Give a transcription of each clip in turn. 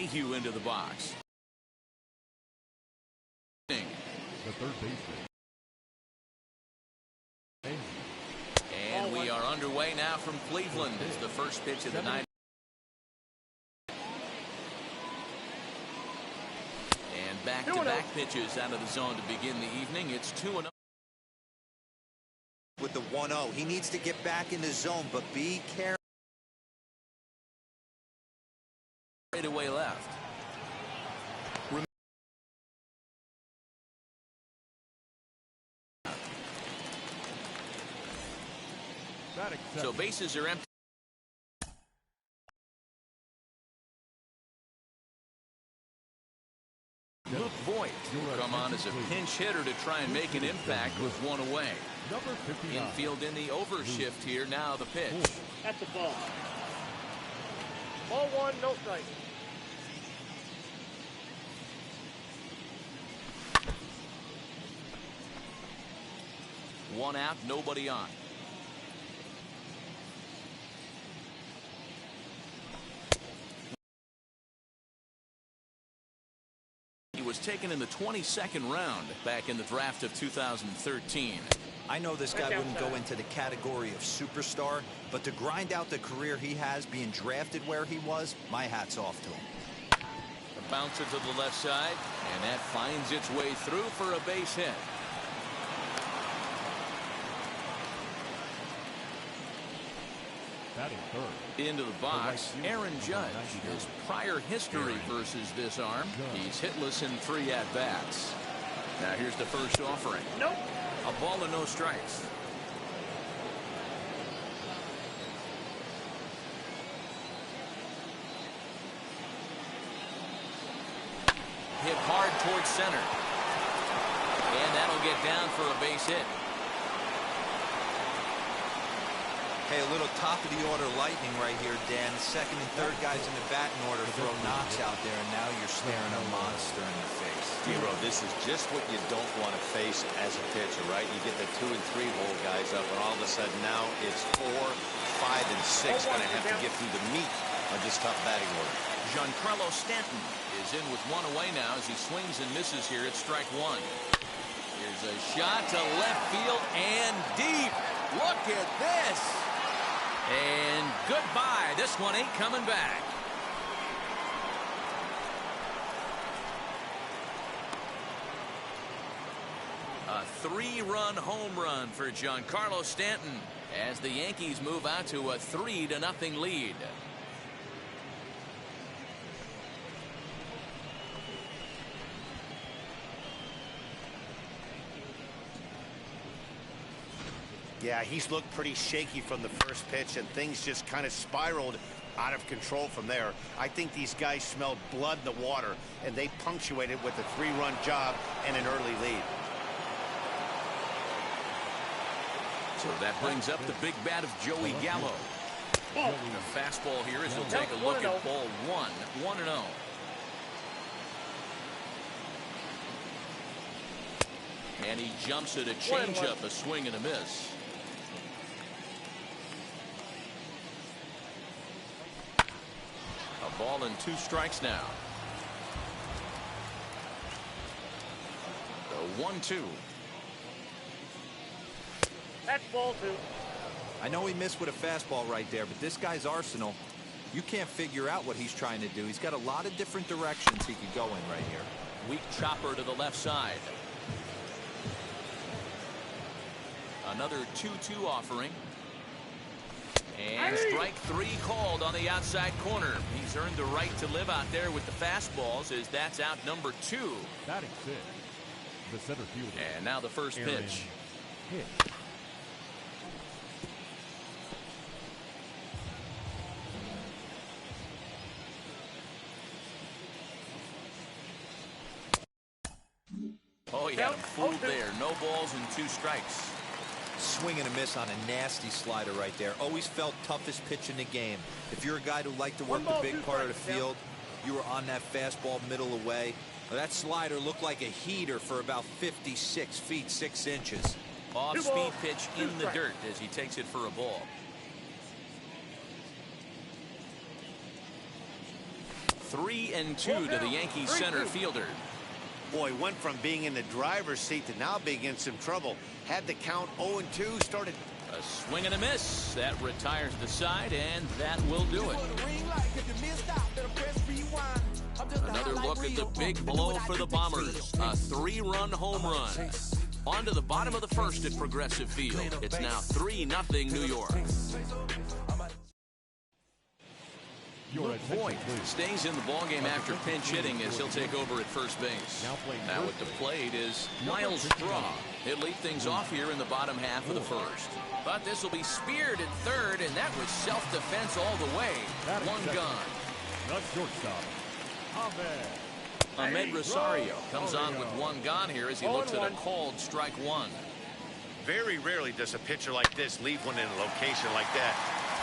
Mayhew into the box. The third baseman. And we are underway now from Cleveland. It's the first pitch of the night. And back-to-back pitches out of the zone to begin the evening. It's 2-0. With the 1-0, he needs to get back in the zone, but be careful. Straight away left. So bases are empty. Luke Voigt will come on as a pinch hitter to try and make an impact with one away. Infield in the overshift here. Now the pitch. That's the ball. Ball one, no strike. One out, nobody on. He was taken in the 22nd round back in the draft of 2013. I know this guy wouldn't go into the category of superstar, but to grind out the career he has being drafted where he was, my hat's off to him. The bouncer to the left side, and that finds its way through for a base hit. Batting third. Into the box, Aaron Judge. His prior history versus this arm, he's hitless in 3 at-bats. Now here's the first offering. Nope. A ball and no strikes. Hit hard towards center. And that'll get down for a base hit. Hey, a little top-of-the-order lightning right here, Dan. The second and third guys in the batting order throw knocks out there, and now you're staring a monster in the face. Hero, this is just what you don't want to face as a pitcher, right? You get the 2 and 3 hole guys up, and all of a sudden now it's 4, 5, and 6 going to have to get through the meat of this tough batting order. Giancarlo Stanton is in with one away now as he swings and misses here at strike one. Here's a shot to left field and deep. Look at this. And goodbye. This one ain't coming back. A 3-run home run for Giancarlo Stanton as the Yankees move out to a 3-0 lead. Yeah, he's looked pretty shaky from the first pitch, and things just kind of spiraled out of control from there. I think these guys smelled blood in the water, and they punctuated with a 3-run job and an early lead. So that brings up the big bat of Joey Gallo. The fastball here as he'll take a look at ball 1, 1-0. And he jumps at a changeup, a swing and a miss. A ball and 2 strikes now. The 1-2. That's ball 2. I know he missed with a fastball right there, but this guy's arsenal, you can't figure out what he's trying to do. He's got a lot of different directions he could go in right here. Weak chopper to the left side. Another 2-2 offering. And strike 3 called on the outside corner. He's earned the right to live out there with the fastballs as that's out number 2. Batting 6. The center fielder. And now the first pitch. Hit. Oh, he had him fooled there. No balls and 2 strikes. Swing and a miss on a nasty slider right there. Always felt toughest pitch in the game. If you're a guy who liked to work the big part of the field, you were on that fastball middle away. Well, that slider looked like a heater for about 56 feet 6 inches. Off-speed pitch in the dirt as he takes it for a ball. 3-2 to the Yankees center fielder. Boy, went from being in the driver's seat to now being in some trouble. Had the count 0-2, started. A swing and a miss. That retires the side, and that will do it. Another look at the big blow for the Bombers. A 3-run home run. On to the bottom of the first at Progressive Field. It's now 3-0 New York. Voigt stays in the ballgame after pinch hitting as he'll take over at first base. Now at the plate is Miles Straw. He'll lead things off here in the bottom half of the first. But this will be speared at third, and that was self-defense all the way. One gone. The shortstop, Ahmed Rosario comes on with one gone here as he looks at a called strike one. Very rarely does a pitcher like this leave one in a location like that.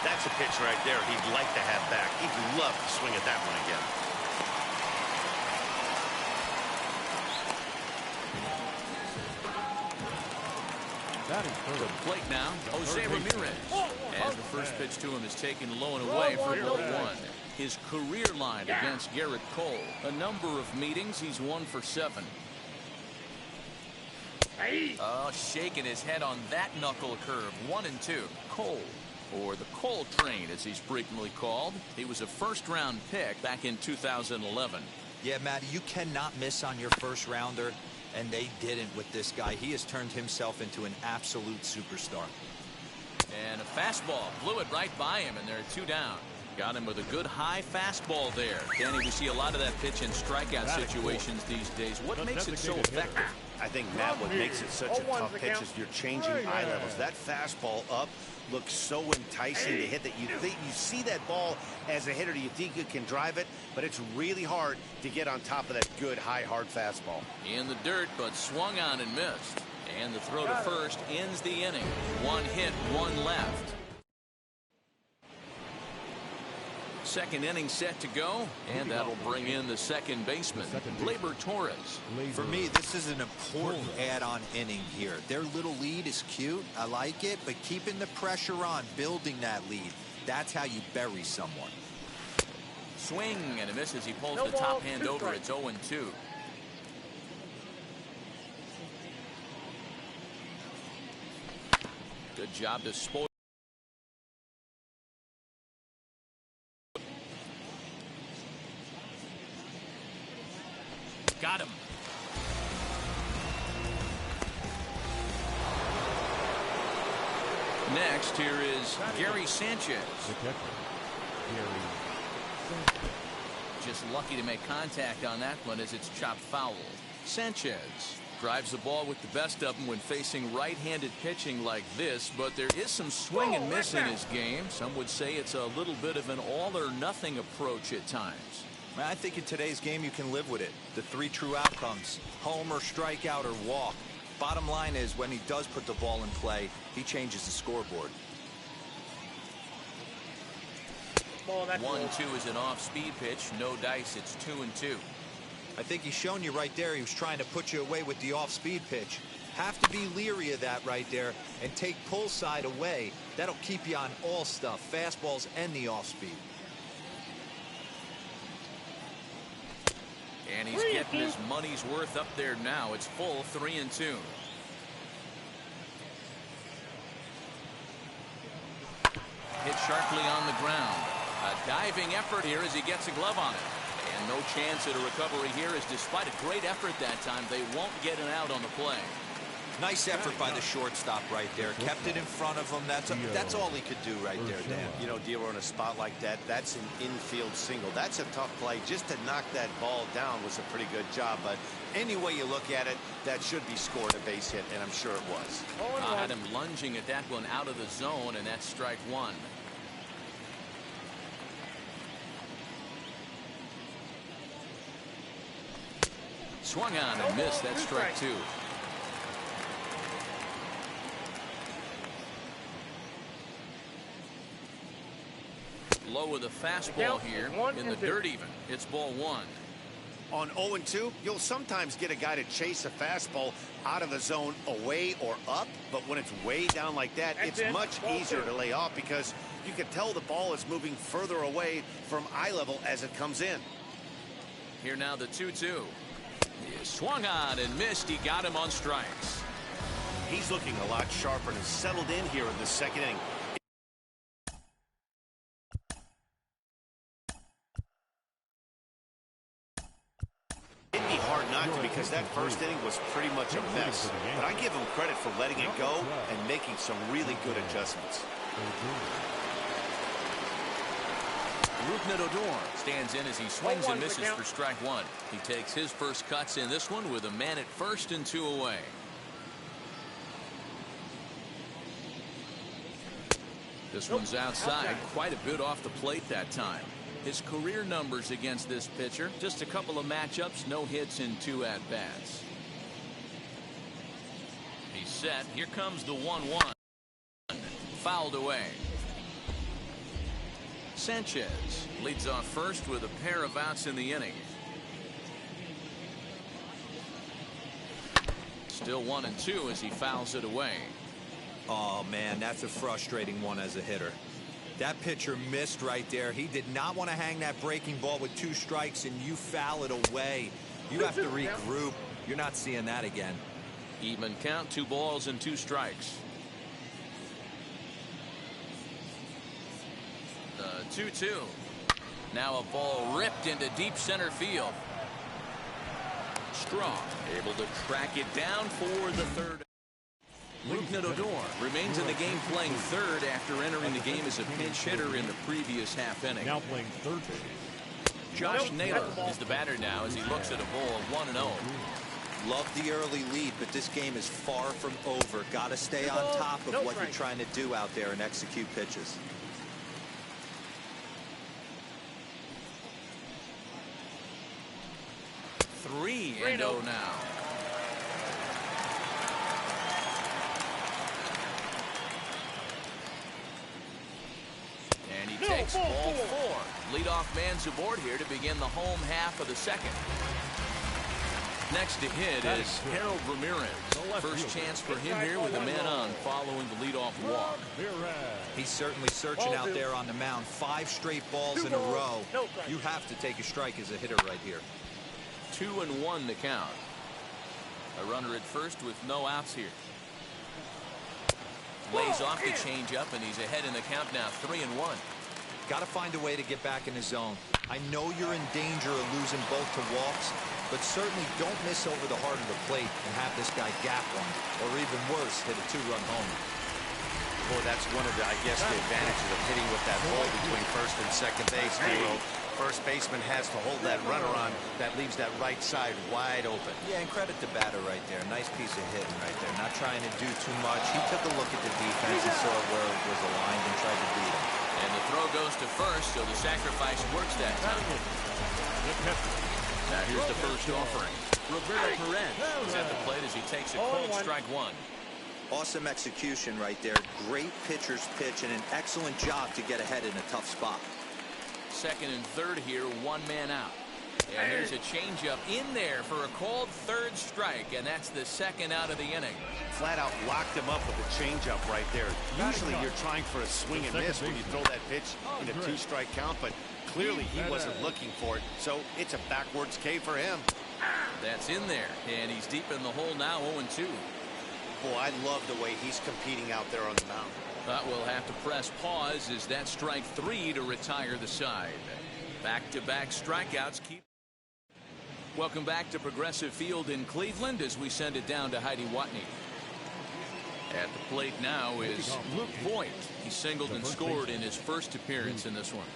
That's a pitch right there he'd like to have back. He'd love to swing at that one again. To the plate now, Jose Ramirez. And the first pitch to him is taken low and away for ball one. His career line against Garrett Cole. A number of meetings, he's 1 for 7. Oh, shaking his head on that knuckle curve. 1-2. Cole, or the Cole train as he's frequently called. He was a first-round pick back in 2011. Yeah, Matty, you cannot miss on your first rounder, and they didn't with this guy. He has turned himself into an absolute superstar. And a fastball blew it right by him, and there are 2 down. Got him with a good high fastball there. Danny, we see a lot of that pitch in strikeout situations these days. What makes it so effective? I think, Matt, what makes it such a tough pitch is you're changing eye levels. That fastball up looks so enticing to hit that you think you see that ball as a hitter. You think you can drive it, but it's really hard to get on top of that good high hard fastball. In the dirt, but swung on and missed. And the throw to first ends the inning. 1 hit, 1 left. Second inning set to go, and that'll bring in the second baseman, Gleyber Torres. For me, this is an important add-on inning here. Their little lead is cute. I like it, but keeping the pressure on, building that lead, that's how you bury someone. Swing and a miss as he pulls the top hand over. It's 0-2. Good job to spoil. Got him. Next, here is Gary Sanchez. Just lucky to make contact on that one as it's chopped foul. Sanchez drives the ball with the best of them when facing right-handed pitching like this, but there is some swing and miss in his game. Some would say it's a little bit of an all-or-nothing approach at times. I think in today's game you can live with it. The 3 true outcomes: homer, strikeout, or walk. Bottom line is, when he does put the ball in play, he changes the scoreboard. 1-2 is an off-speed pitch. No dice. It's 2-2. I think he's shown you right there he was trying to put you away with the off-speed pitch. Have to be leery of that right there and take pull side away. That'll keep you on all stuff, fastballs and the off-speed. And he's getting his money's worth up there now. It's full 3-2. Hit sharply on the ground. A diving effort here as he gets a glove on it. And no chance at a recovery here, as despite a great effort that time, they won't get an out on the play. Nice effort by the shortstop right there. Kept it in front of him. That's all he could do right there, Dan. You know, D'Lo, in a spot like that, that's an infield single. That's a tough play. Just to knock that ball down was a pretty good job. But any way you look at it, that should be scored a base hit, and I'm sure it was. I had him lunging at that one out of the zone, and that's strike one. Swung on and missed. That's strike 2. Low with a fastball here in the dirt even. It's ball 1. On 0-2, you'll sometimes get a guy to chase a fastball out of the zone away or up, but when it's way down like that, it's much easier to lay off because you can tell the ball is moving further away from eye level as it comes in. Here now the 2-2. He swung on and missed. He got him on strikes. He's looking a lot sharper and has settled in here in the second inning. It'd be hard not to, because that first inning was pretty much a mess. But I give him credit for letting it go and making some really good adjustments. Odor stands in as he swings and misses for strike one. He takes his first cuts in this one with a man at first and 2 away. This one's outside, quite a bit off the plate that time. His career numbers against this pitcher, just a couple of matchups, no hits in 2 at-bats. He's set. Here comes the 1-1. Fouled away. Sanchez leads off first with a pair of outs in the inning. Still 1-2 as he fouls it away. Oh, man, that's a frustrating one as a hitter. That pitcher missed right there. He did not want to hang that breaking ball with 2 strikes, and you foul it away. You have to regroup. You're not seeing that again. Even count, 2 balls and 2 strikes. The 2-2. Now a ball ripped into deep center field. Strong able to track it down for the third. Odor remains in the game playing third after entering the game as a pinch hitter in the previous half inning. Now playing third base. Josh Naylor is the batter now as he looks at a ball of 1-0. Love the early lead, but this game is far from over. Got to stay on top of what you're trying to do out there and execute pitches. Three and 0 now. And he takes ball 4. Leadoff man's aboard here to begin the home half of the second. Next to hit is Harold Ramirez. First chance for him here with a man on following the leadoff walk. He's certainly searching out there on the mound. 5 straight balls in a row. You have to take a strike as a hitter right here. 2-1 to count. A runner at first with no outs here. Lays off the changeup, and he's ahead in the count now, 3-1. Got to find a way to get back in the zone. I know you're in danger of losing both to walks, but certainly don't miss over the heart of the plate and have this guy gap one, or even worse, hit a 2-run homer. Boy, that's one of the, I guess, the advantages of hitting with that ball between first and second base, Hero. First baseman has to hold that runner on. That leaves that right side wide open. Yeah, and credit the batter right there. Nice piece of hitting right there. Not trying to do too much. He took a look at the defense and saw where it was aligned and tried to beat him. And the throw goes to first, so the sacrifice works that time. Now here's the first offering. Roberto Perez is at the plate as he takes a cold strike 1. Awesome execution right there. Great pitcher's pitch and an excellent job to get ahead in a tough spot. Second and third here, 1 man out. And there's a changeup in there for a called third strike, and that's the second out of the inning. Flat out locked him up with a changeup right there. Usually you're trying for a swing and miss when you throw that pitch in a 2-strike count, but clearly he wasn't looking for it, so it's a backwards K for him. That's in there, and he's deep in the hole now, 0-2. Boy, I love the way he's competing out there on the mound. But we'll have to press pause as that strike 3 to retire the side. Back-to-back strikeouts keep. Welcome back to Progressive Field in Cleveland as we send it down to Heidi Watney. At the plate now is Luke Voigt. He singled and scored in his first appearance in this one.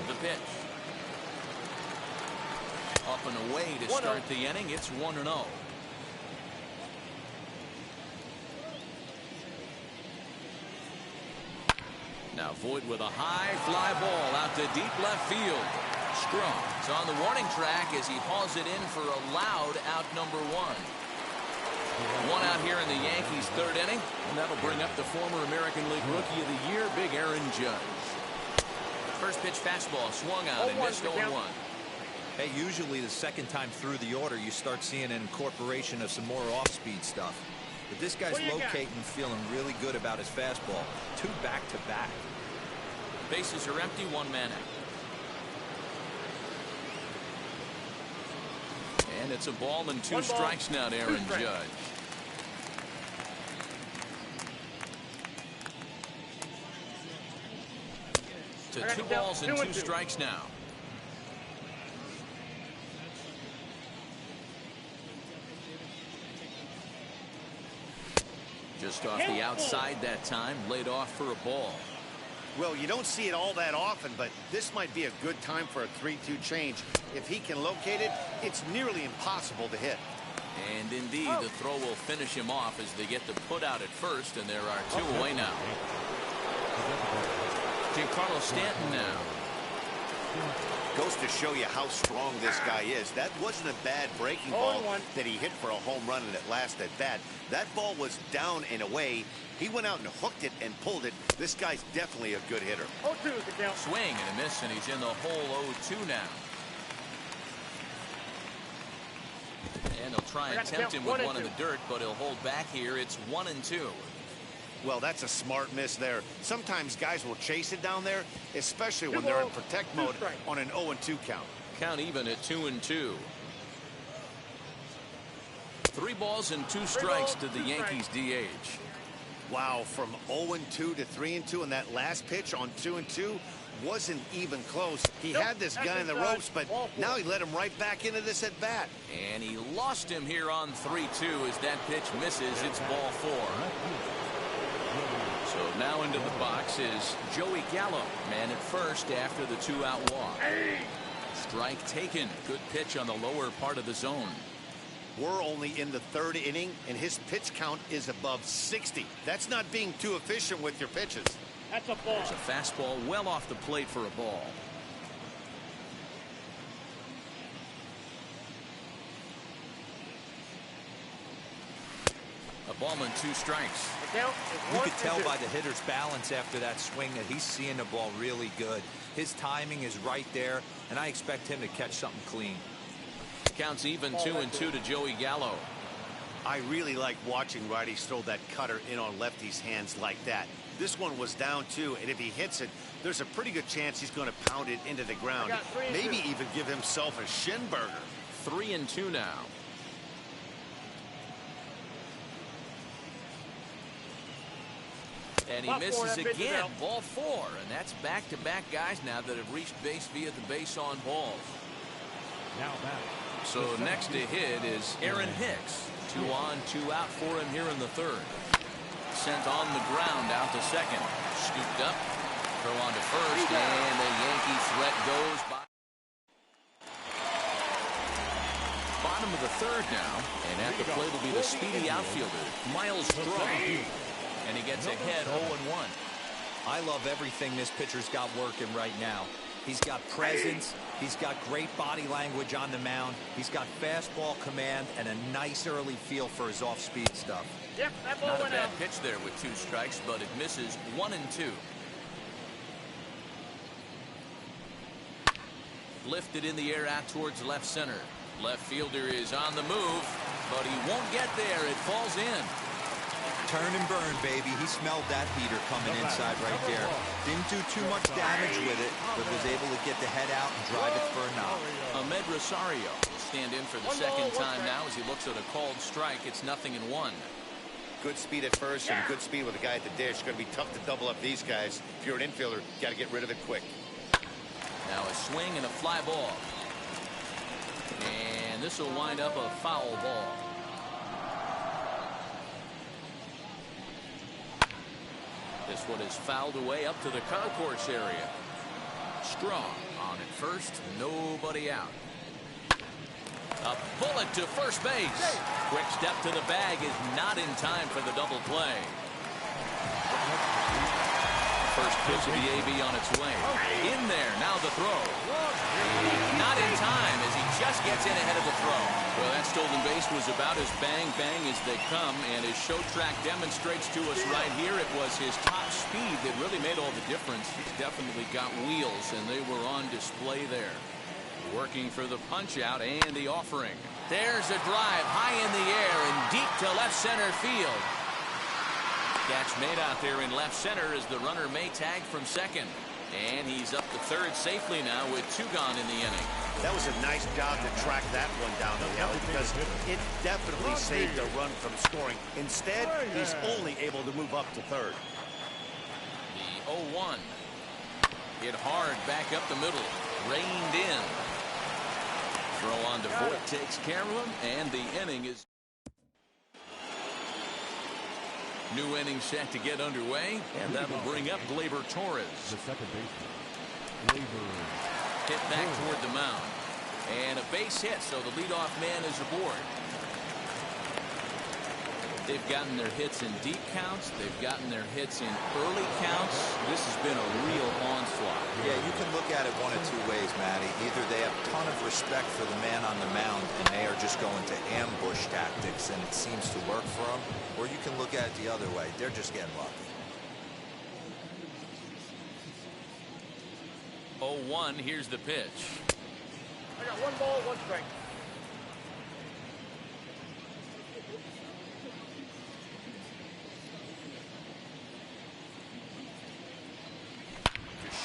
The pitch. Up and away to start the inning. It's 1-0. Now Voigt with a high fly ball out to deep left field. Strong is on the warning track as he hauls it in for a loud out number 1. 1 out here in the Yankees' third inning, and that'll bring up the former American League Rookie of the Year, Big Aaron Judge. First pitch fastball swung out and missed 0-1. Hey, usually the second time through the order, you start seeing an incorporation of some more off-speed stuff. But this guy's locating and feeling really good about his fastball. 2 back-to-back. Bases are empty, 1 man out. And it's a ball and 2 One ball, strikes now to 2 Aaron strikes. Judge. To 2 balls and 2 strikes now. Just off the outside that time, laid off for a ball. Well, you don't see it all that often, but this might be a good time for a 3-2 change. If he can locate it, it's nearly impossible to hit. And indeed, the throw will finish him off as they get the put out at first, and there are 2 away now. Giancarlo Stanton now. Goes to show you how strong this guy is. That wasn't a bad breaking ball that he hit for a home run in that last at bat. That ball was down and away. He went out and hooked it and pulled it. This guy's definitely a good hitter. 0-2 is the count. Swing and a miss, and he's in the hole 0-2 now. And they'll try and tempt him with one in the dirt, but he'll hold back here. It's 1-2. Well, that's a smart miss there. Sometimes guys will chase it down there, especially when they're in protect mode on an 0-2 count. Count even at 2-2. 3 balls and 2 strikes to the Yankees DH. Wow, from 0-2 to 3-2 in that last pitch on 2-2 wasn't even close. He had this guy in the ropes, but now he let him right back into this at bat. And he lost him here on 3-2 as that pitch misses. It's ball 4. So now into the box is Joey Gallo, man at first after the 2-out walk. Strike taken. Good pitch on the lower part of the zone. We're only in the 3rd inning, and his pitch count is above 60. That's not being too efficient with your pitches. That's a ball. There's a fastball well off the plate for a ball. A ball and 2 strikes. You could tell by the hitter's balance after that swing that he's seeing the ball really good. His timing is right there, and I expect him to catch something clean. Counts even 2-2 to Joey Gallo. I really like watching righties throw that cutter in on lefties' hands like that. This one was down 2, and if he hits it, there's a pretty good chance he's going to pound it into the ground. Maybe even give himself a shin burger. 3-2 now. And he misses again. Ball 4. And that's back-to-back guys now that have reached base via the base on balls. Now back. So next to hit is Aaron Hicks. 2 on, 2 out for him here in the 3rd. Sent on the ground out to second. Scooped up. Throw on to first. And the Yankee threat goes by. Bottom of the 3rd now. And at the plate will be the speedy outfielder, Miles Straw. And he gets ahead 0-1. I love everything this pitcher's got working right now. He's got presence. He's got great body language on the mound. He's got fastball command and a nice early feel for his off-speed stuff. Yep, that ball Not a went bad out. pitch there with 2 strikes, but it misses 1-2. Lifted in the air out towards left center. Left fielder is on the move, but he won't get there. It falls in. Turn and burn, baby. He smelled that heater coming inside right there. Didn't do too much damage with it, but was able to get the head out and drive it for a knock. Ahmed Rosario will stand in for the second time now as he looks at a called strike. It's 0-1. Good speed at first and good speed with the guy at the dish. Going to be tough to double up these guys. If you're an infielder, got to get rid of it quick. Now a swing and a fly ball. And this will wind up a foul ball. This one is fouled away up to the concourse area. Strong on at first, nobody out. A bullet to first base. Quick step to the bag is not in time for the double play. First pitch of the AB on its way. In there, now the throw. Not in time as he just gets in ahead of the throw. Well, that stolen base was about as bang-bang as they come, and as Show Track demonstrates to us right here, it was his top speed that really made all the difference. He's definitely got wheels, and they were on display there. Working for the punch-out and the offering. There's a drive high in the air and deep to left center field. Catch made out there in left center as the runner may tag from second. And he's up to third safely now with 2 gone in the inning. That was a nice job to track that one down, Kelly, because it definitely saved the run from scoring. Instead, he's only able to move up to third. The 0-1. Hit hard back up the middle. Reined in. Throw on to Voigt takes care of him, and the inning is... New inning set to get underway, and that'll bring up Gleyber Torres. The second baseman, Gleyber. Hit back toward the mound. And a base hit, so the leadoff man is aboard. They've gotten their hits in deep counts. They've gotten their hits in early counts. This has been a real onslaught. Yeah, you can look at it one of two ways, Matty. Either they have a ton of respect for the man on the mound, and they are just going to ambush tactics, and it seems to work for them. Or you can look at it the other way. They're just getting lucky. 0-1, here's the pitch. I got 1 ball, 1 strike.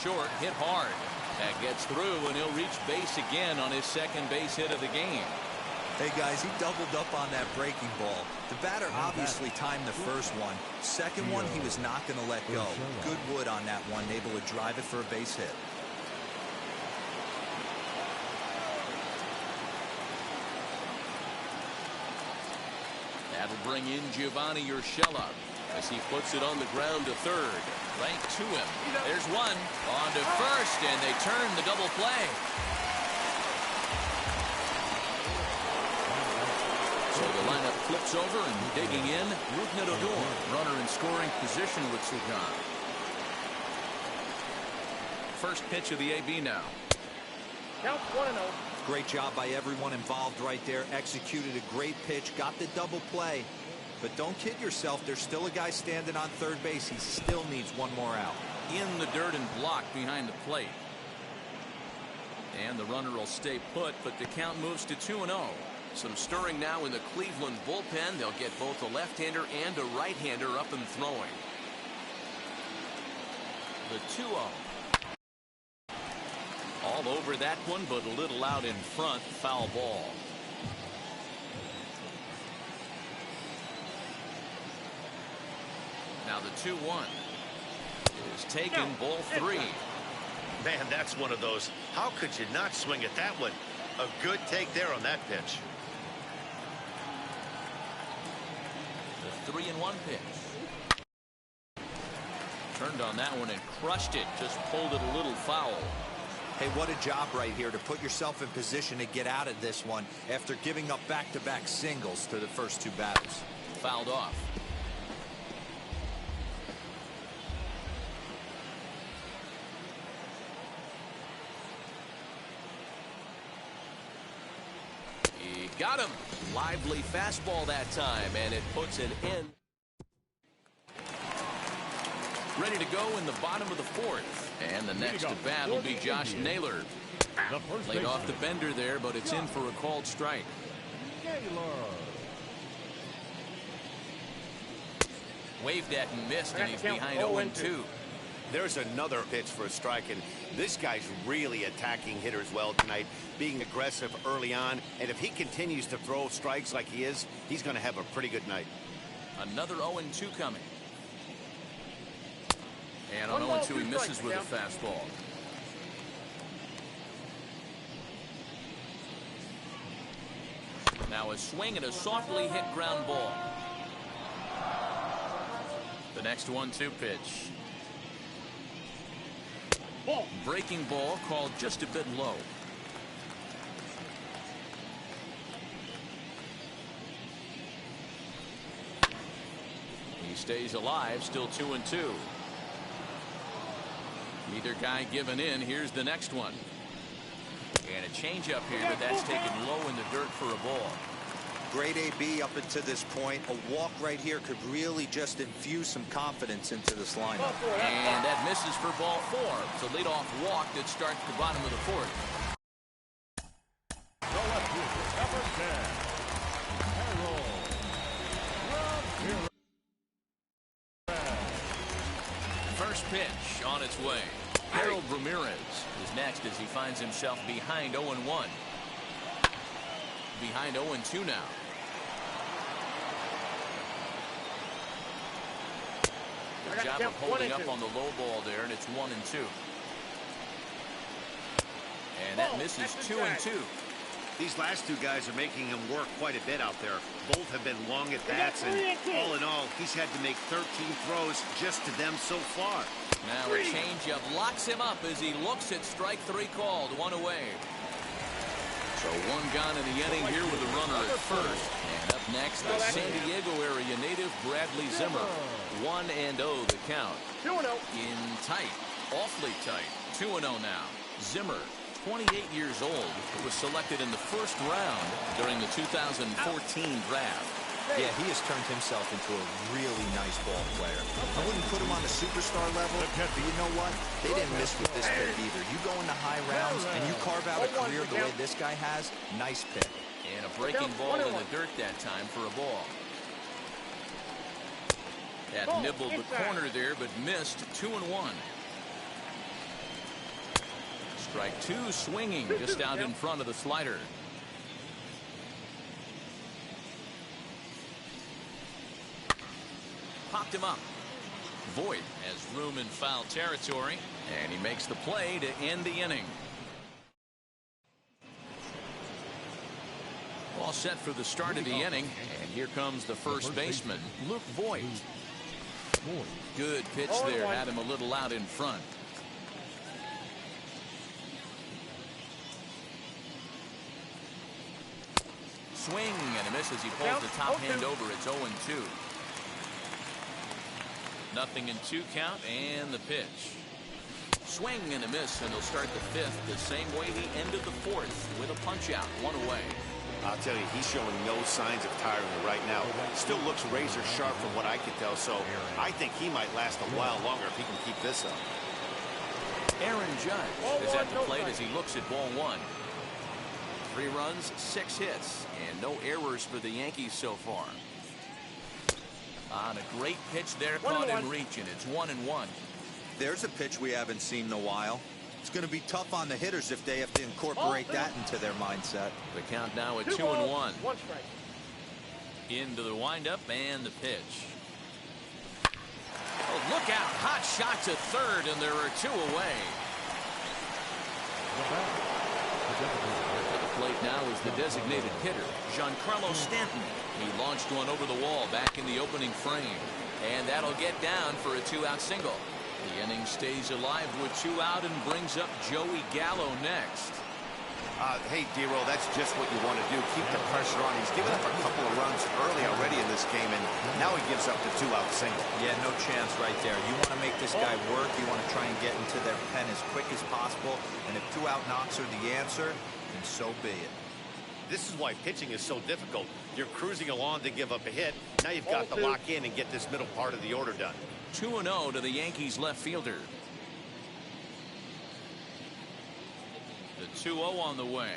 Short, hit hard. That gets through, and he'll reach base again on his second base hit of the game. Hey, guys, he doubled up on that breaking ball. The batter obviously timed the first one. Second one, he was not going to let go. Good wood on that one, able to drive it for a base hit. That'll bring in Giovanni Urshela as he puts it on the ground to third. Right to him. There's one. On to first, and they turn the double play. So the lineup flips over, and digging in, Rougned Odor, runner in scoring position with Sugan. First pitch of the AB now. Count 1-0. Great job by everyone involved right there. Executed a great pitch, got the double play. But don't kid yourself, there's still a guy standing on third base. He still needs one more out. In the dirt and blocked behind the plate. And the runner will stay put, but the count moves to 2-0. Some stirring now in the Cleveland bullpen. They'll get both a left-hander and a right-hander up and throwing. The 2-0. All over that one, but a little out in front. Foul ball. Now the 2-1 is taken, ball 3. Man, that's one of those. How could you not swing at that one? A good take there on that pitch. The 3-1 pitch. Turned on that one and crushed it. Just pulled it a little foul. Hey, what a job right here to put yourself in position to get out of this one after giving up back-to-back singles to the first two batters. Fouled off. He got him. Lively fastball that time, and it puts an end. Ready to go in the bottom of the fourth. And the next to bat will be Josh Naylor. Laid off the bender there, but it's in for a called strike. Waved at and missed, and he's behind 0-2. There's another pitch for a strike, and this guy's really attacking hitters well tonight, being aggressive early on, and if he continues to throw strikes like he is, he's going to have a pretty good night. Another 0-2 coming. And on 0-2 he misses with a fastball. Now a swing and a softly hit ground ball. The next 1-2 pitch. Breaking ball called just a bit low. He stays alive, still 2-2. Neither guy giving in. Here's the next one. And a changeup here, but that's taken low in the dirt for a ball. Great AB up until this point. A walk right here could really just infuse some confidence into this lineup. And that misses for ball 4. It's a leadoff walk that starts the bottom of the fourth. First pitch on its way. Harold Ramirez is next as he finds himself behind 0-1. Behind 0-2 now. Good job of holding up on the low ball there, and it's 1-2. And that misses 2-2. These last two guys are making him work quite a bit out there. Both have been long at bats, and all in all, he's had to make 13 throws just to them so far. Now a changeup locks him up as he looks at strike 3 called, 1 away. So 1 gone in the inning here with a runner at first. And up next, the San Diego area native Bradley Zimmer. 1-0 the count. 2-0. In tight, awfully tight. 2-0 now. Zimmer, 28 years old, was selected in the first round during the 2014 draft. Yeah, he has turned himself into a really nice ball player. I wouldn't put him on a superstar level, but you know what? They didn't miss with this pick either. You go into high rounds and you carve out a career the way this guy has, nice pick. And a breaking ball in the dirt that time for a ball. That nibbled the corner there, but missed. 2-1. Strike 2 swinging just out in front of the slider. Popped him up. Voit has room in foul territory, and he makes the play to end the inning. All set for the start of the inning, and here comes the first baseman, Luke Voit. Good pitch there, had him a little out in front. Swing and a miss as he pulls the top hand over. It's 0-2. Nothing in 2 count, and the pitch. Swing and a miss, and he'll start the 5th the same way he ended the 4th with a punch out, 1 away. I'll tell you, he's showing no signs of tiring right now. Still looks razor sharp from what I can tell, so I think he might last a while longer if he can keep this up. Aaron Judge is at the plate as he looks at ball 1. 3 runs, 6 hits, and no errors for the Yankees so far. On a great pitch there, caught him reaching. It's 1-1. There's a pitch we haven't seen in a while. It's going to be tough on the hitters if they have to incorporate that into their mindset. The count now at 2-1. 1 strike. Into the windup and the pitch. Oh, look out. Hot shot to third, and there are 2 away. At the plate now is the designated hitter, Giancarlo Stanton. He launched one over the wall back in the opening frame, and that'll get down for a 2-out single. The inning stays alive with 2 out and brings up Joey Gallo next. Hey, D-Roll, that's just what you want to do. Keep the pressure on. He's given up a couple of runs early already in this game, and now he gives up the 2-out single. Yeah, no chance right there. You want to make this guy work. You want to try and get into their pen as quick as possible, and if 2-out knocks are the answer, then so be it. This is why pitching is so difficult. You're cruising along to give up a hit. Now you've got to lock in and get this middle part of the order done. 2-0 to the Yankees left fielder. The 2-0 on the way.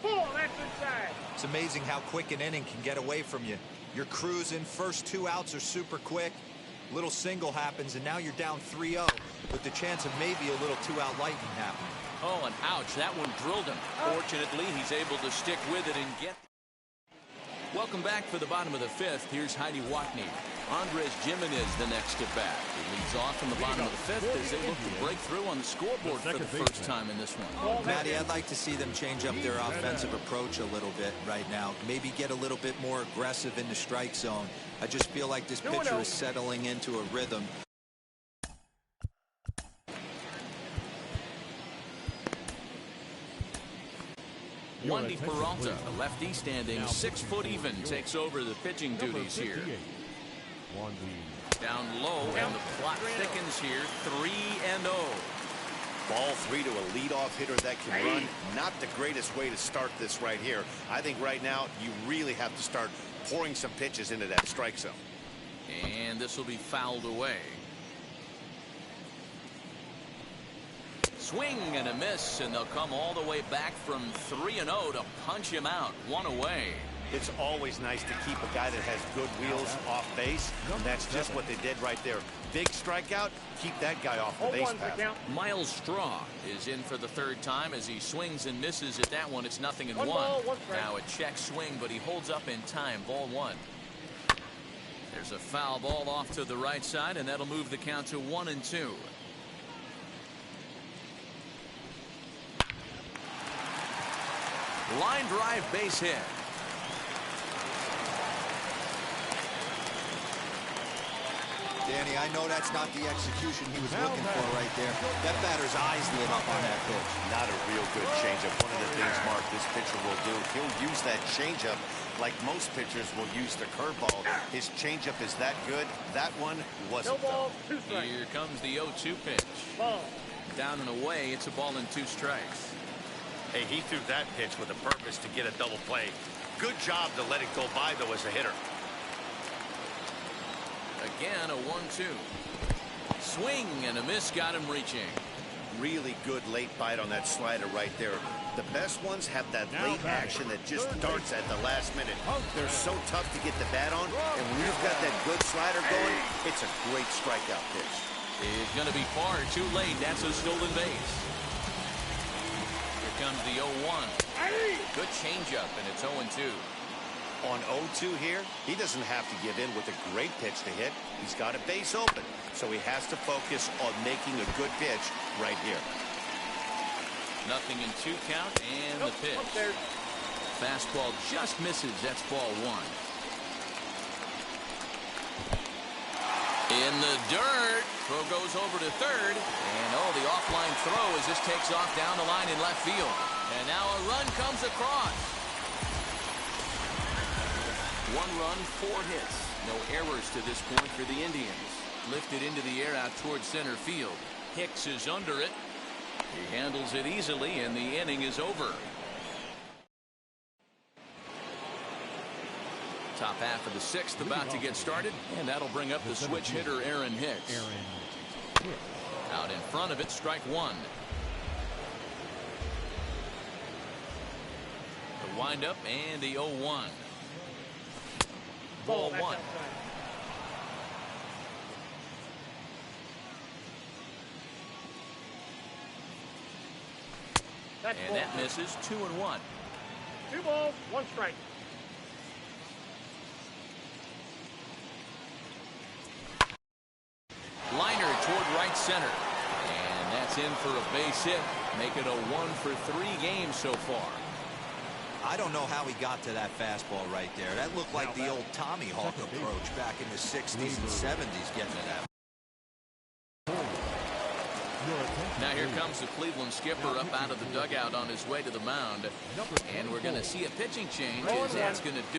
Ball, that's inside. It's amazing how quick an inning can get away from you. You're cruising. First 2 outs are super quick. Little single happens, and now you're down 3-0 with the chance of maybe a little 2-out lightning happening. Oh, and ouch, that one drilled him. Fortunately, he's able to stick with it and get. Welcome back for the bottom of the 5th. Here's Heidi Watney. Andres Gimenez the next at bat. He leads off in the bottom of the 5th as they look to break through on the scoreboard for the first time in this one. Matty, I'd like to see them change up their offensive approach a little bit right now. Maybe get a little bit more aggressive in the strike zone. I just feel like this pitcher is settling into a rhythm. Wandy Peralta, a lefty standing 6 foot even, takes over the pitching duties here. Down low, and the plot thickens here. 3-0. Ball 3 to a leadoff hitter that can run. Not the greatest way to start this right here. I think right now you really have to start pouring some pitches into that strike zone. And this will be fouled away. Swing and a miss, and they'll come all the way back from 3-0 to punch him out. 1 away. It's always nice to keep a guy that has good wheels off base, and that's just what they did right there. Big strikeout, keep that guy off the base path. Miles Straw is in for the third time as he swings and misses at that one. It's 0-1. Now a check swing, but he holds up in time. Ball 1. There's a foul ball off to the right side, and that'll move the count to 1-2. Line drive base hit. Danny, I know that's not the execution he was looking for right there. That batter's eyes lit up on that pitch. Not a real good changeup. One of the things, Mark, this pitcher will do, he'll use that changeup like most pitchers will use the curveball. His changeup is that good. That one wasn't. Here comes the 0-2 pitch. Down and away. It's a ball and 2 strikes. Hey, he threw that pitch with a purpose to get a double play. Good job to let it go by, though, as a hitter. Again, a 1-2. Swing and a miss got him reaching. Really good late bite on that slider right there. The best ones have that late action that just darts at the last minute. They're so tough to get the bat on, and when you've got that good slider going, it's a great strikeout pitch. It's going to be far too late. That's a stolen base. Here comes the 0-1. Good changeup, and it's 0-2. On 0-2 here, he doesn't have to give in with a great pitch to hit. He's got a base open, so he has to focus on making a good pitch right here. 0-2 count, and the pitch. Fastball just misses. That's ball 1. In the dirt. Throw goes over to third. And the offline throw as this takes off down the line in left field. And now a run comes across. 1 run, 4 hits. No errors to this point for the Indians. Lifted into the air out towards center field. Hicks is under it. He handles it easily, and the inning is over. Top half of the 6th about to get started, and that'll bring up the switch hitter Aaron Hicks. Out in front of it, strike 1. The windup and the 0-1. Ball 1. And that misses. 2-1. 2 balls, 1 strike. Liner toward right center. And that's in for a base hit. Make it a 1-for-3 game so far. I don't know how he got to that fastball right there. That looked like the old Tommy Hawk approach back in the 60s and 70s getting it out. Now here comes the Cleveland skipper up out of the dugout on his way to the mound. And we're going to see a pitching change as that's going to do.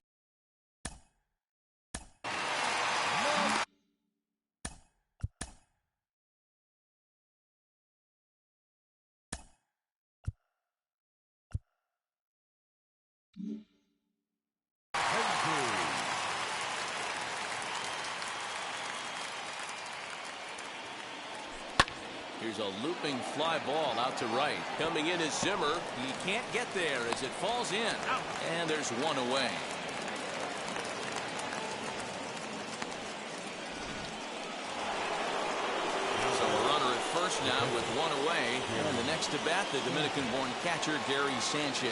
Here's a looping fly ball out to right. Coming in is Zimmer. He can't get there as it falls in. And there's 1 away. So a runner at first now with 1 away. And the next to bat, the Dominican-born catcher, Gary Sanchez.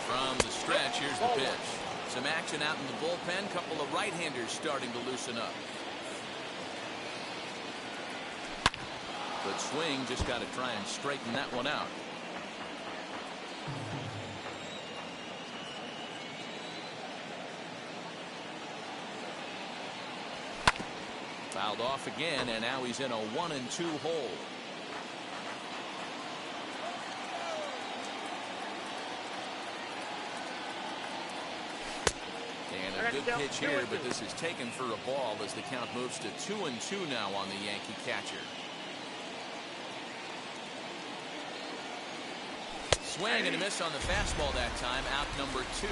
From the stretch, here's the pitch. Some action out in the bullpen. Couple of right-handers starting to loosen up. Good swing, just got to try and straighten that one out. Fouled off again, and now he's in a 1-2 hole. And a good pitch here, but this is taken for a ball as the count moves to 2-2 now on the Yankee catcher. Swing and a miss on the fastball that time. Out number 2.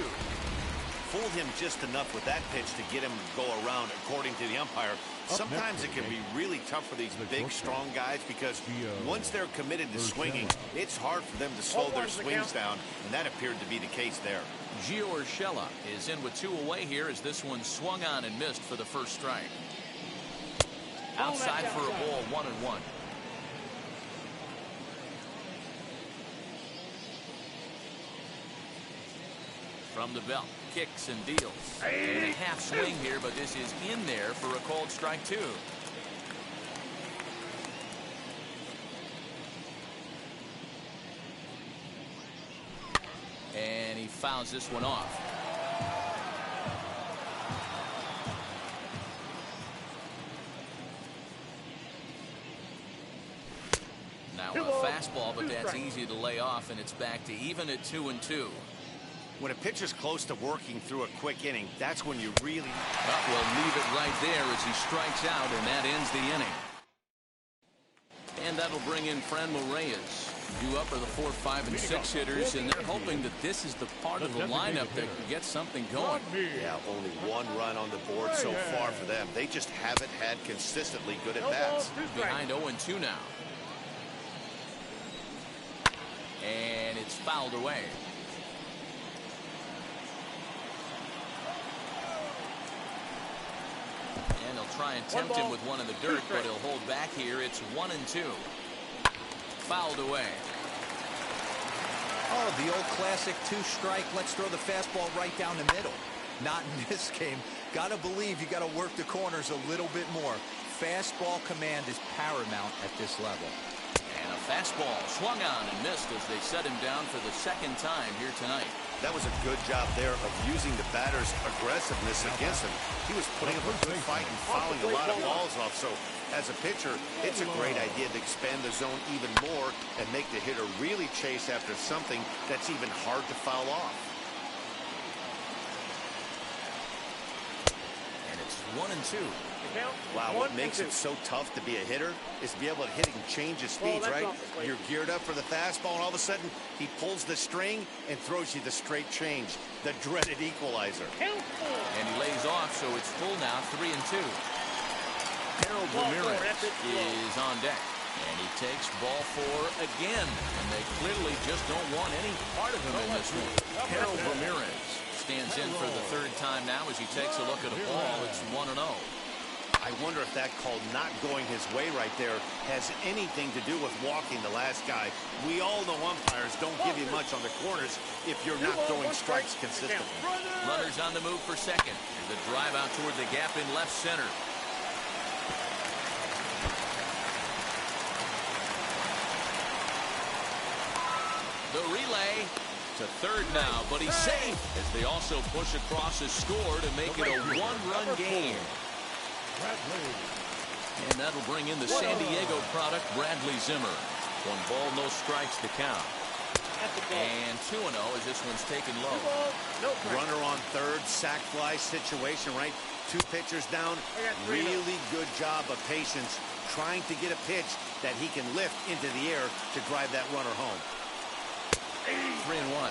fooled him just enough with that pitch to get him to go around, according to the umpire. Sometimes it can be really tough for these big, strong guys because once they're committed to swinging, it's hard for them to slow their swings down, and that appeared to be the case there. Gio Urshela is in with 2 away here as this one swung on and missed for the first strike. Outside for a ball, 1-1. From the belt, kicks and deals. And a half swing here, but this is in there for a called strike 2. And he fouls this one off. Now a fastball, but that's easy to lay off, and it's back to even at 2-2. When a pitcher's close to working through a quick inning, that's when you really... We'll leave it right there as he strikes out, and that ends the inning. And that'll bring in Franmil Reyes. Due up are the 4, 5, and 6 hitters, and they're hoping that this is the part of the lineup that can get something going. Yeah, only 1 run on the board so far for them. They just haven't had consistently good at-bats. Behind 0-2 now. And it's fouled away. And they'll try and tempt him with one in the dirt, but he'll hold back here. It's 1-2. Fouled away. Oh, the old classic 2-strike. Let's throw the fastball right down the middle. Not in this game. Gotta believe you gotta work the corners a little bit more. Fastball command is paramount at this level. And a fastball swung on and missed as they set him down for the 2nd time here tonight. That was a good job there of using the batter's aggressiveness against him. He was putting up a good fight and fouling a lot of balls off. So as a pitcher, it's a great idea to expand the zone even more and make the hitter really chase after something that's even hard to foul off. And it's 1-2. Wow, what makes it so tough to be a hitter is to be able to hit and change his speeds, right? You're geared up for the fastball, and all of a sudden, he pulls the string and throws you the straight change, the dreaded equalizer. And he lays off, so it's full now, 3-2. Harold Ramirez is on deck. And he takes ball 4 again. And they clearly just don't want any part of him in this one. Harold Ramirez stands in for the 3rd time now as he takes a look at a ball. It's 1-0. I wonder if that call not going his way right there has anything to do with walking the last guy. We all know umpires don't give you much on the corners if you're not throwing strikes consistently. Runners on the move for second. There's a drive out toward the gap in left center. The relay to third now, but he's safe as they also push across his score to make it a 1-run game. And that'll bring in the San Diego product, Bradley Zimmer. 1 ball, no strikes to count. And 2-0 as this one's taken low. Runner on third, sac fly situation, right? 2 pitchers down. Really good job of patience, trying to get a pitch that he can lift into the air to drive that runner home. 3-1.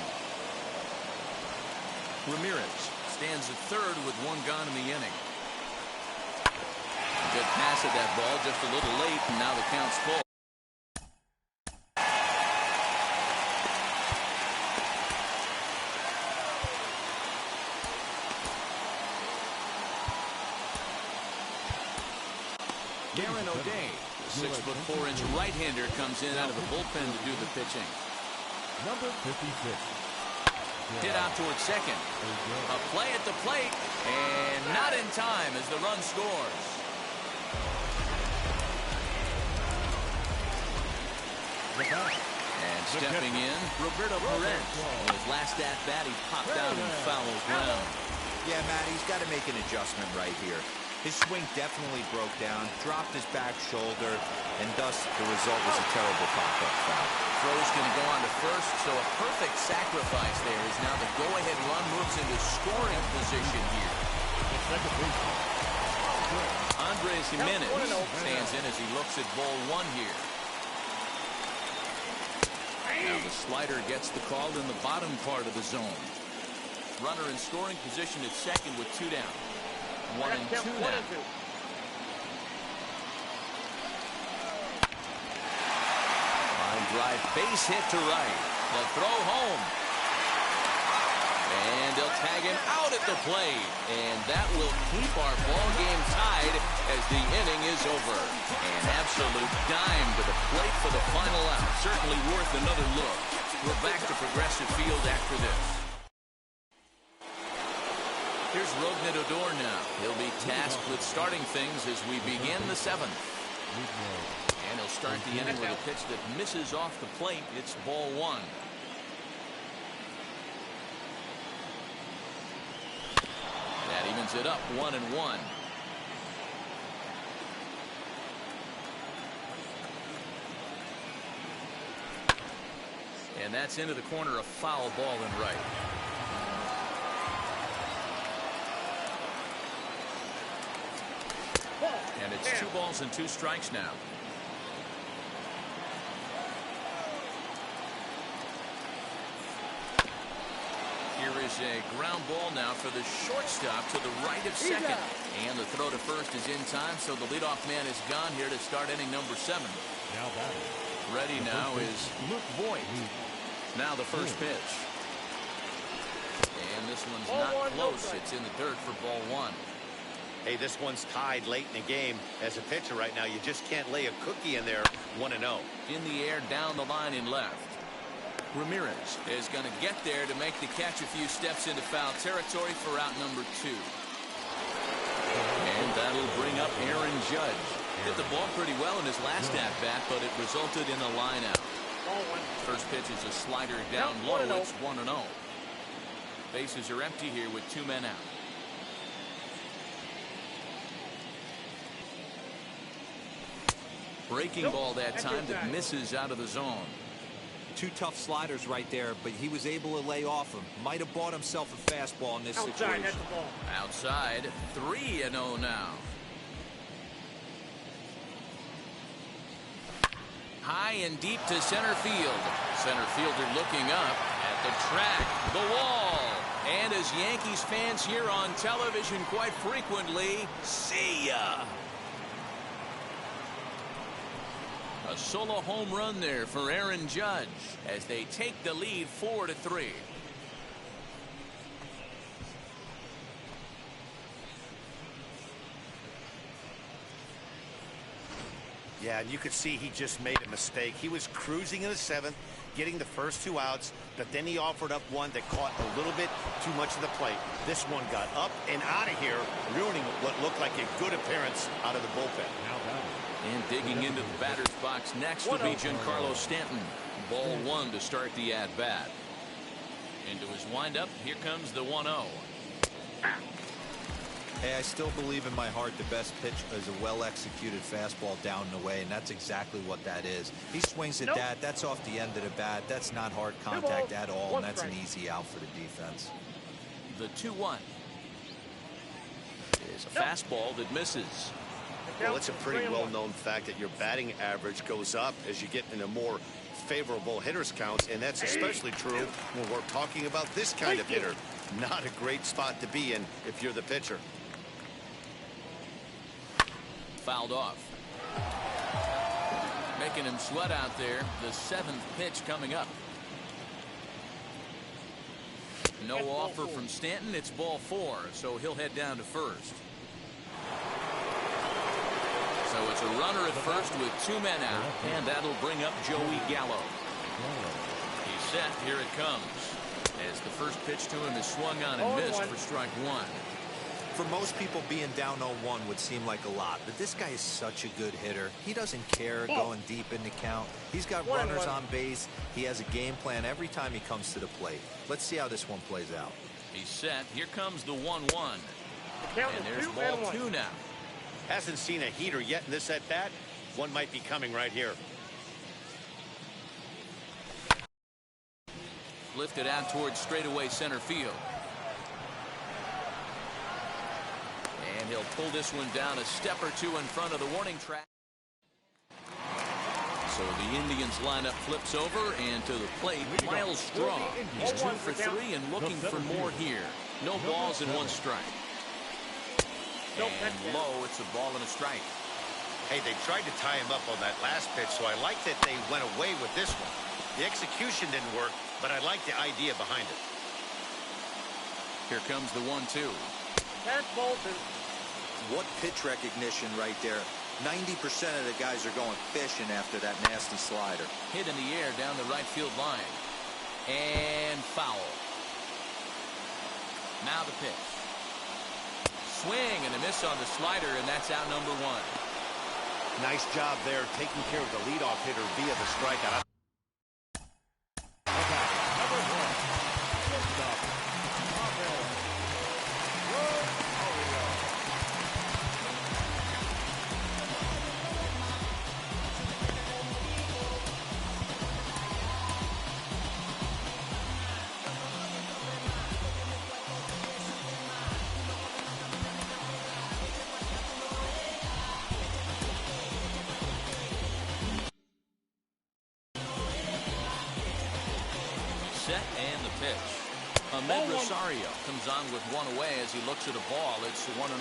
Ramirez stands at third with 1 gone in the inning. Good pass at that ball, just a little late, and now the count's full. Darren O'Day, the 6'4" right-hander, comes in out of the bullpen to do the pitching. Number 56. Hit out towards second. A play at the plate, and not in time as the run scores. And stepping in, Roberto Perez. On his last at-bat, he popped out and fouled ground. Yeah, Matt, he's got to make an adjustment right here. His swing definitely broke down, dropped his back shoulder, and thus the result was a terrible pop-up foul. Throw's going to go on to first, so a perfect sacrifice there is now the go-ahead run moves into scoring position here. Andres Jimenez stands in as he looks at ball 1 here. Now the slider gets the call in the bottom part of the zone. Runner in scoring position at second with 2 down. 1 and 2 now. Line drive, base hit to right. The throw home. And they'll tag him out at the plate. And that will keep our ball game tied as the inning is over. An absolute dime to the plate for the final out. Certainly worth another look. We're back to Progressive Field after this. Here's Rougned Odor now. He'll be tasked with starting things as we begin the 7th. And he'll start the inning with a pitch that misses off the plate. It's ball 1. That evens it up 1 and 1. And that's into the corner, a foul ball and right. And it's 2 balls and 2 strikes now. Here is a ground ball now for the shortstop to the right of second. And the throw to first is in time, so the leadoff man is gone here to start inning number 7. Ready now is Luke Voigt. Now the first pitch. And this one's not close. It's in the dirt for ball 1. Hey, this one's tied late in the game. As a pitcher right now, you just can't lay a cookie in there. 1-0. In the air, down the line and left. Ramirez is going to get there to make the catch a few steps into foul territory for out number 2. And that'll bring up Aaron Judge. Hit the ball pretty well in his last at-bat, but it resulted in a line out. First pitch is a slider down low. It's 1-0. Bases are empty here with 2 men out. Breaking ball that time that misses out of the zone. 2 tough sliders right there, but he was able to lay off them. Might have bought himself a fastball in this situation. Outside, 3-0 now. High and deep to center field. Center fielder looking up at the track, the wall. And as Yankees fans hear on television quite frequently, see ya. A solo home run there for Aaron Judge as they take the lead 4-3. Yeah, and you could see he just made a mistake. He was cruising in the 7th, getting the first 2 outs, but then he offered up one that caught a little bit too much of the plate. This one got up and out of here, ruining what looked like a good appearance out of the bullpen. And digging into the batter's box next will be Giancarlo Stanton. Ball 1 to start the at-bat. Into his windup, here comes the 1-0. Hey, I still believe in my heart the best pitch is a well-executed fastball down and away, and that's exactly what that is. He swings at that. That's off the end of the bat. That's not hard contact at all, and that's an easy out for the defense. The 2-1 is a fastball that misses. Well, it's a pretty well-known fact that your batting average goes up as you get into more favorable hitters counts, and that's especially true when we're talking about this kind of hitter. Not a great spot to be in if you're the pitcher. Fouled off. Making him sweat out there. The 7th pitch coming up. No offer from Stanton. It's ball 4, so he'll head down to first. So it's a runner at first with 2 men out, and that'll bring up Joey Gallo. He's set. Here it comes. As the first pitch to him is swung on and missed for strike 1. For most people, being down 0-1 would seem like a lot, but this guy is such a good hitter. He doesn't care going deep in the count. He's got runners on base. He has a game plan every time he comes to the plate. Let's see how this one plays out. He's set. Here comes the 1-1. And there's ball 2 now. Hasn't seen a heater yet in this at-bat. One might be coming right here. Lifted out towards straightaway center field. And he'll pull this one down a step or 2 in front of the warning track. So the Indians lineup flips over, and to the plate, Miles Straw. He's 2 for 3 and looking for more here. No balls and 1 strike. And low, it's a ball and a strike. Hey, they tried to tie him up on that last pitch, so I like that they went away with this one. The execution didn't work, but I like the idea behind it. Here comes the 1-2. That's Bolton. What pitch recognition right there. 90% of the guys are going fishing after that nasty slider. Hit in the air down the right field line. And foul. Now the pitch. Swing and a miss on the slider, and that's out number 1. Nice job there taking care of the leadoff hitter via the strikeout. And the pitch. Ahmed Rosario comes on with 1 away as he looks at a ball. It's 1-0.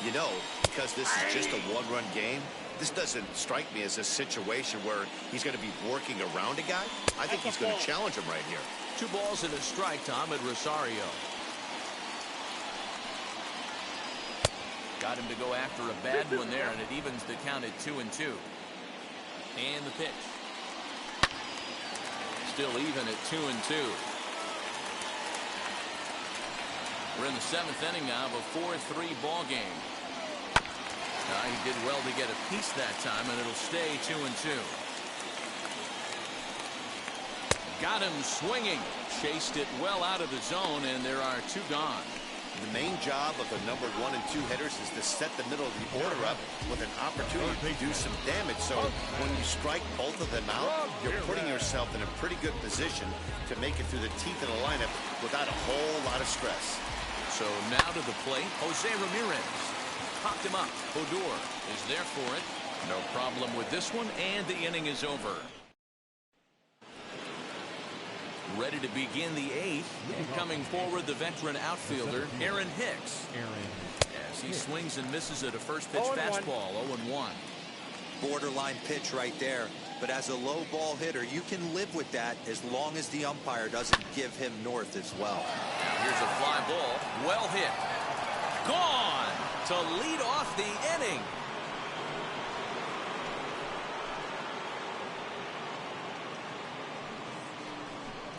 You know, because this is just a 1-run game, this doesn't strike me as a situation where he's going to be working around a guy. I think he's going to challenge him right here. 2 balls and a strike to Ahmed Rosario. Got him to go after a bad one there, and it evens the count at 2-2. And the pitch. Still even at 2-2. We're in the 7th inning now of a 4-3 ball game. He did well to get a piece that time, and it'll stay 2-2. Got him swinging. Chased it well out of the zone, and there are 2 gone. The main job of the number 1 and 2 hitters is to set the middle of the order up with an opportunity to do some damage. So when you strike both of them out, you're putting yourself in a pretty good position to make it through the teeth of the lineup without a whole lot of stress. So now to the plate, Jose Ramirez. Popped him up. Odor is there for it. No problem with this one, and the inning is over. Ready to begin the 8th, and coming forward, the veteran outfielder, Aaron Hicks. As he swings and misses at a first pitch fastball, 0-1. Borderline pitch right there. But as a low ball hitter, you can live with that as long as the umpire doesn't give him north as well. Now here's a fly ball. Well hit. Gone to lead off the inning.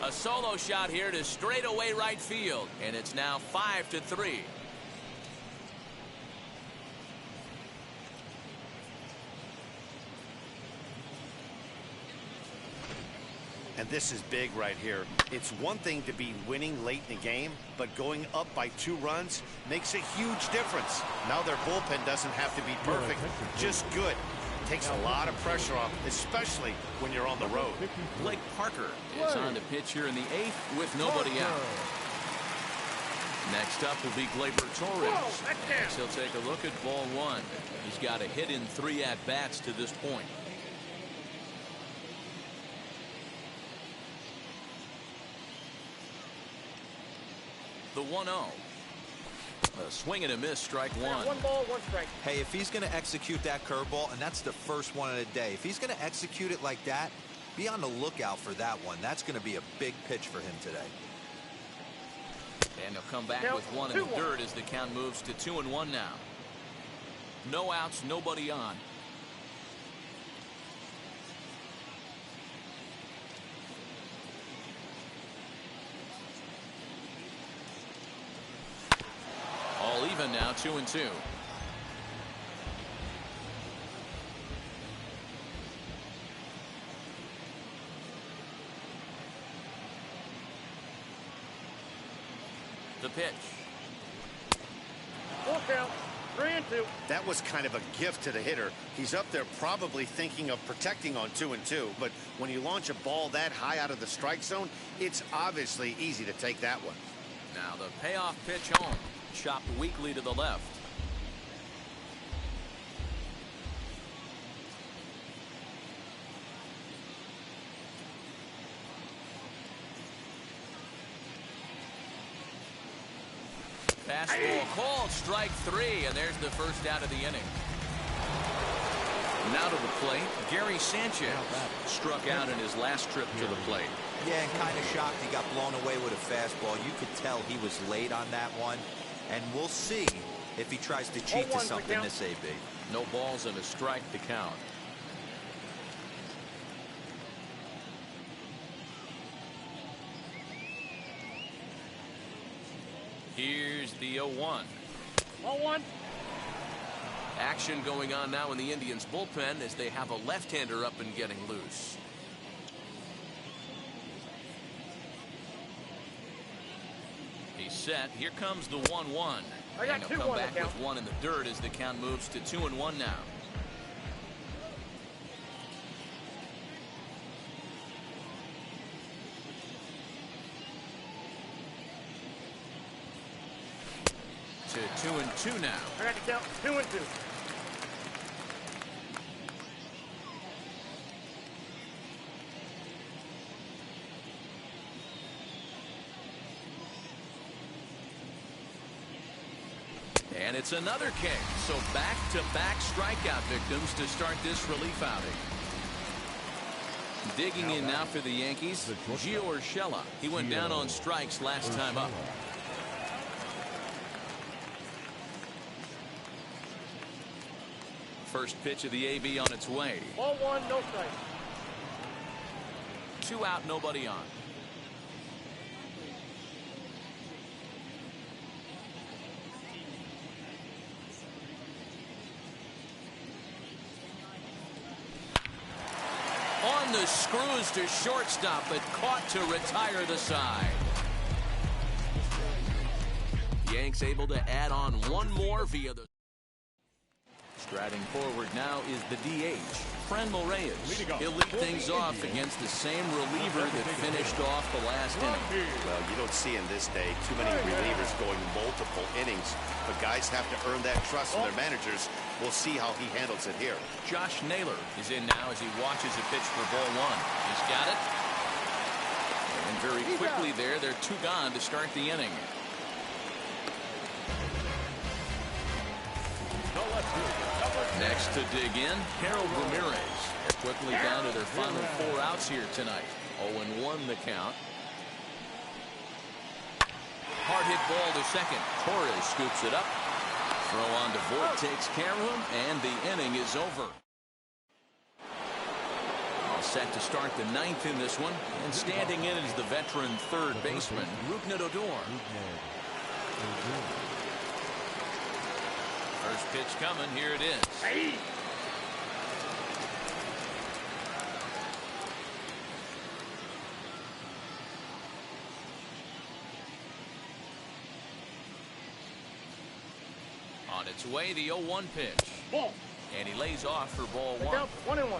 A solo shot here to straightaway right field, and it's now 5-3. And this is big right here. It's one thing to be winning late in the game, but going up by 2 runs makes a huge difference. Now their bullpen doesn't have to be perfect, just good. Takes a lot of pressure off, especially when you're on the road. Blake Parker is on the pitch here in the 8th with nobody out. Next up will be Gleyber Torres. As he'll take a look at ball 1. He's got a hit in 3 at-bats to this point. The 1-0. A swing and a miss, strike 1. 1 ball, 1 strike. Hey, if he's going to execute that curveball, and that's the first one of the day, if he's going to execute it like that, be on the lookout for that one. That's going to be a big pitch for him today. And he'll come back with 1 in the dirt as the count moves to 2-1 now. No outs, nobody on. All even now, 2-2. The pitch. Full count. 3-2. That was kind of a gift to the hitter. He's up there probably thinking of protecting on 2-2, but when you launch a ball that high out of the strike zone, it's obviously easy to take that one. Now the payoff pitch home. Chopped weakly to the left. Fastball called, strike 3, and there's the first out of the inning. Now to the plate, Gary Sanchez struck out in his last trip to the plate. Yeah, and kind of shocked he got blown away with a fastball. You could tell he was late on that one, and we'll see if he tries to cheat to something this AB. No balls and a strike to count. Here's the 0-1. 0-1. Action going on now in the Indians bullpen as they have a left-hander up and getting loose. He's set. Here comes the 1-1. And he'll come back with one in the dirt as the count moves to 2-1 now. To 2-2 now. I got to count 2-2. And it's another kick. So back-to-back strikeout victims to start this relief outing. Digging in now for the Yankees, Gio Urshela. He went down on strikes last time up. First pitch of the AB on its way. 0-1, no strike. 2 out, nobody on. On the screws to shortstop, but caught to retire the side. Yanks able to add on one more via the... Striding forward now is the DH, Franmil Reyes. He'll lead things off against the same reliever that finished off the last inning. Well, you don't see in this day too many relievers going multiple innings, but guys have to earn that trust from their managers. We'll see how he handles it here. Josh Naylor is in now as he watches a pitch for ball 1. He's got it. And very quickly there, they're 2 gone to start the inning. Next to dig in, Harold Ramirez. They're quickly down to their final 4 outs here tonight. 0-1 the count. Hard hit ball to second. Torres scoops it up. Throw on to Voit takes care of him, and the inning is over. All set to start the 9th in this one, and standing in is the veteran third baseman, Rougned Odor. First pitch coming. Here it is. Hey. On its way, the 0-1 pitch. Ball. And he lays off for ball 1. 1-1.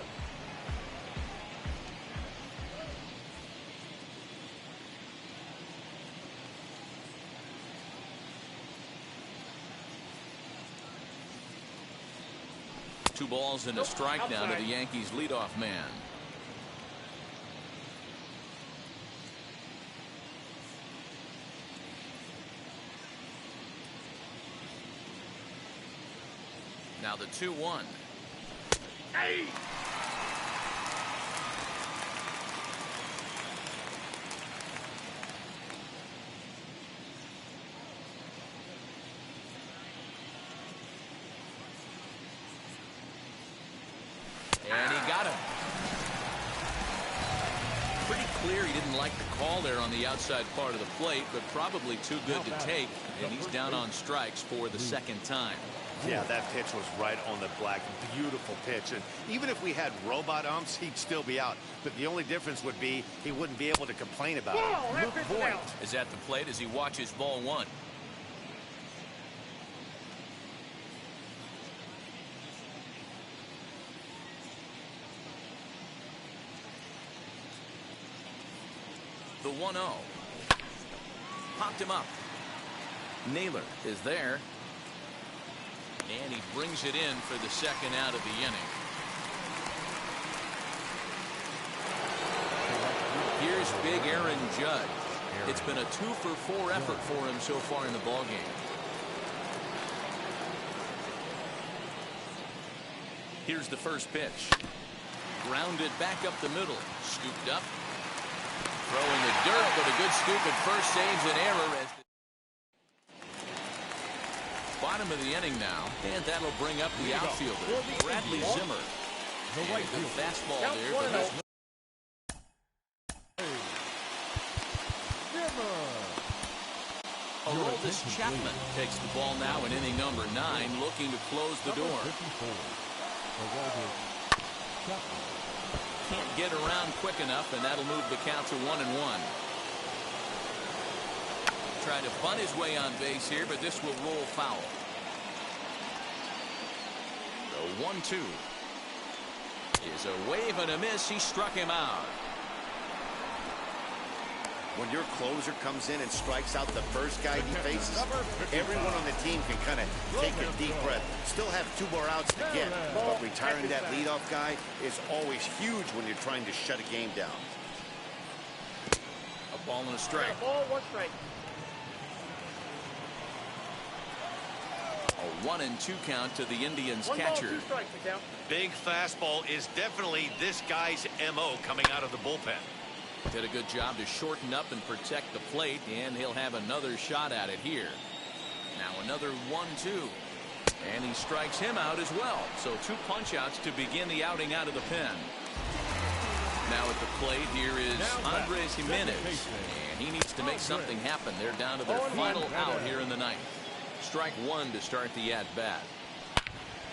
Two balls and a strike now to the Yankees leadoff man. Now the 2-1. Hey. And he got him. Pretty clear he didn't like the call there on the outside part of the plate, but probably too good to take, and he's down on strikes for the second time. Yeah, that pitch was right on the black. Beautiful pitch. And even if we had robot umps, he'd still be out. But the only difference would be he wouldn't be able to complain about it. Luke Voit is at the plate as he watches ball 1. The 1-0. Popped him up. Naylor is there. And he brings it in for the second out of the inning. Here's big Aaron Judge. It's been a 2-for-4 effort for him so far in the ballgame. Here's the first pitch. Grounded back up the middle. Scooped up. Throwing the dirt, but a good scoop at first saves an error. As bottom of the inning now, and that'll bring up the outfielder, Bradley Zimmer. The right Good field. fastball Count there. 1-0. This Chapman takes the ball now in inning number 9, looking to close the door. 54. Chapman. Can't get around quick enough, and that'll move the count to 1-1. Trying to bunt his way on base here, but this will roll foul. The 1-2 is a wave and a miss. He struck him out. When your closer comes in and strikes out the first guy he faces, everyone on the team can kind of take a deep breath. Still have 2 more outs to get, but retiring that leadoff guy is always huge when you're trying to shut a game down. A ball and a strike. Ball, 1 strike. A 1-2 count to the Indians 1 catcher. ball, 2 strikes, the count. Big fastball is definitely this guy's MO coming out of the bullpen. Did a good job to shorten up and protect the plate, and he'll have another shot at it here. Now another 1-2, and he strikes him out as well. So 2 punch-outs to begin the outing out of the pen. Now at the plate here is Andres Jimenez, and he needs to make something happen. They're down to their final out here in the 9th. Strike 1 to start the at-bat.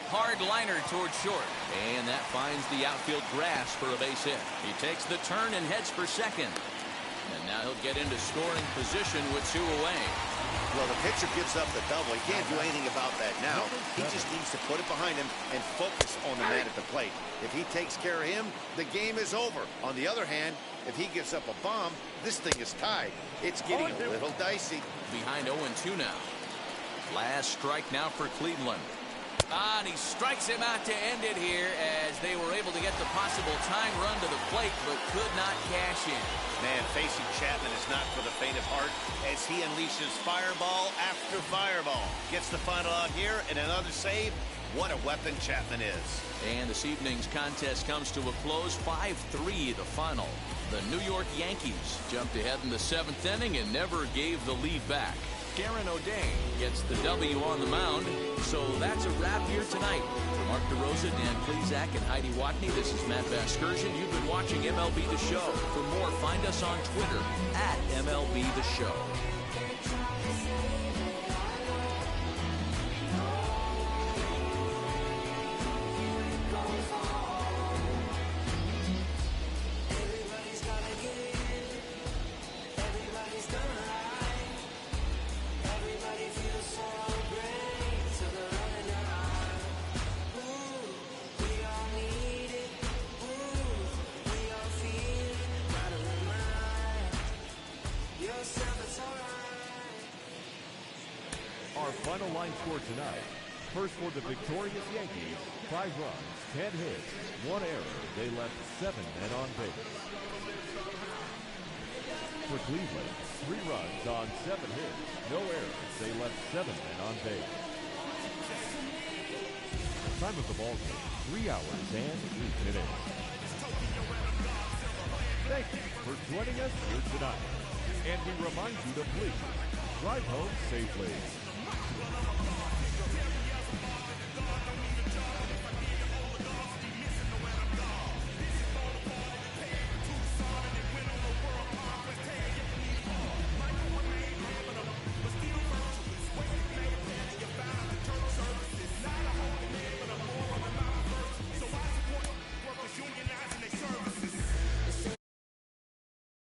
Hard liner towards short, and that finds the outfield grass for a base hit. He takes the turn and heads for second, and now he'll get into scoring position with 2 away. Well, the pitcher gives up the double. He can't do anything about that now. He just needs to put it behind him and focus on the man at the plate. If he takes care of him, the game is over. On the other hand, if he gives up a bomb, this thing is tied. It's getting a little dicey. Behind 0-2 now. Last strike now for Cleveland. And he strikes him out to end it here, as they were able to get the possible time run to the plate, but could not cash in. Man, facing Chapman is not for the faint of heart, as he unleashes fireball after fireball. Gets the final out here, and another save. What a weapon Chapman is. And this evening's contest comes to a close, 5-3 the final. The New York Yankees jumped ahead in the 7th inning and never gave the lead back. Karen O'Day gets the W on the mound. So that's a wrap here tonight. For Mark DeRosa, Dan Plezak, and Heidi Watney, this is Matt Vasgersian. You've been watching MLB The Show. For more, find us on Twitter at MLB The Show. Our final line score tonight. First for the victorious Yankees, 5 runs, 10 hits, 1 error. They left 7 men on base. For Cleveland, 3 runs on 7 hits, no errors. They left 7 men on base. Time of the ball game, 3 hours and 8 minutes. Thank you for joining us here tonight. And we remind you to please drive home safely.